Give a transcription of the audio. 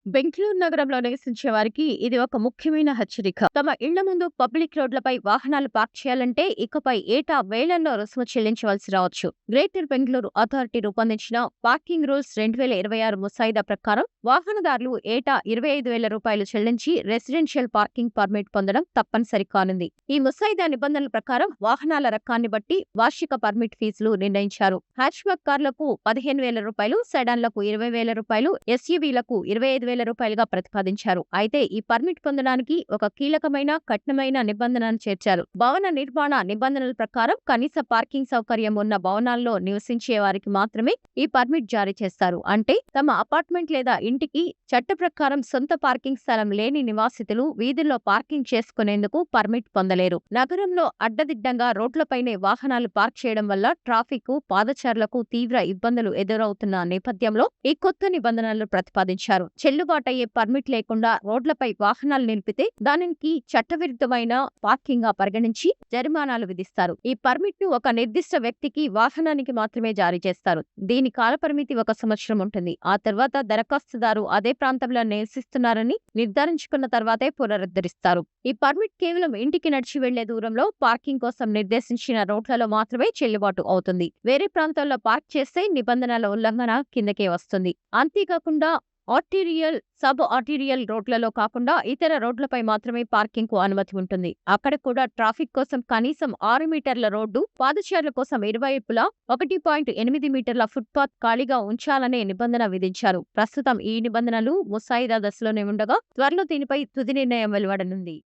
బెంగళూరు నగరంలో నివసించే వారికి ఇది ఒక ముఖ్యమైన హెచ్చరిక. తమ ఇళ్ల ముందు పబ్లిక్ రోడ్లపై వాహనాలు పార్క్ చేయాలంటే ఇకపై ఏటా వేలల్లో రుసుము చెల్లించవలసి రావచ్చు. గ్రేటర్ బెంగళూరు అథారిటీ రూపొందించిన పార్కింగ్ రూల్స్ 2026 ముసాయిదా ప్రకారం వాహనదారులు ఏటా 25,000 రూపాయలు చెల్లించి రెసిడెన్షియల్ పార్కింగ్ పర్మిట్ పొందడం తప్పనిసరి కానుంది. ఈ ముసాయిదా నిబంధనల ప్రకారం వాహనాల రకాన్ని బట్టి వార్షిక పర్మిట్ ఫీజులు నిర్ణయించారు. హ్యాచ్బ్యాక్ కార్లకు 15,000 రూపాయలు, సెడాన్లకు 20,000 రూపాయలు, ఎస్యూవీలకు 25,000 రూపాయలుగా ప్రతిపాదించారు. అయితే ఈ పర్మిట్ పొందడానికి ఒక కీలకమైన కఠినమైన నిబంధనను చేర్చారు. భవన నిర్మాణ నిబంధనల ప్రకారం కనీస పార్కింగ్ సౌకర్యం ఉన్న భవనాల్లో నివసించే వారికి మాత్రమే ఈ పర్మిట్ జారీ చేస్తారు. అంటే తమ అపార్ట్మెంట్ లేదా ఇంటికి చట్ట ప్రకారం సొంత పార్కింగ్ స్థలం లేని నివాసితులు వీధుల్లో పార్కింగ్ చేసుకునేందుకు పర్మిట్ పొందలేరు. నగరంలో అడ్డదిడ్డంగా రోడ్లపైనే వాహనాలు పార్క్ చేయడం వల్ల ట్రాఫిక్, పాదచారులకు తీవ్ర ఇబ్బందులు ఎదురవుతున్న నేపథ్యంలో ఈ కొత్త నిబంధనలు ప్రతిపాదించారు. చెల్లుబాటయ్యే పర్మిట్ లేకుండా రోడ్లపై వాహనాలు నిలిపితే దానికి చట్టవిరుద్ధమైన పార్కింగ్ గా పరిగణించి జరిమానాలు విధిస్తారు. ఈ పర్మిట్ ను ఒక నిర్దిష్ట వ్యక్తికి, వాహనానికి మాత్రమే జారీ చేస్తారు. దీని కాలపరిమితి 1 సంవత్సరం ఉంటుంది. ఆ తర్వాత దరఖాస్తుదారు అదే ప్రాంతంలో నివసిస్తున్నారని నిర్ధారించుకున్న తర్వాతే పునరుద్ధరిస్తారు. ఈ పర్మిట్ కేవలం ఇంటికి నడిచి వెళ్లే దూరంలో పార్కింగ్ కోసం నిర్దేశించిన రోడ్లలో మాత్రమే చెల్లుబాటు అవుతుంది. వేరే ప్రాంతాల్లో పార్క్ చేస్తే నిబంధనల ఉల్లంఘన కిందకే వస్తుంది. అంతేకాకుండా ఆర్టీరియల్, సబ్ ఆర్టీరియల్ రోడ్లలో కాకుండా ఇతర రోడ్లపై మాత్రమే పార్కింగ్ కు అనుమతి ఉంటుంది. అక్కడ కూడా ట్రాఫిక్ కోసం కనీసం 6 మీటర్ల రోడ్డు, పాదచారుల కోసం ఇరువైపులా 1.8 మీటర్ల ఫుట్పాత్ ఖాళీగా ఉంచాలనే నిబంధన విధించారు. ప్రస్తుతం ఈ నిబంధనలు ముసాయిదా దశలోనే ఉండగా త్వరలో దీనిపై తుది నిర్ణయం వెలువడనుంది.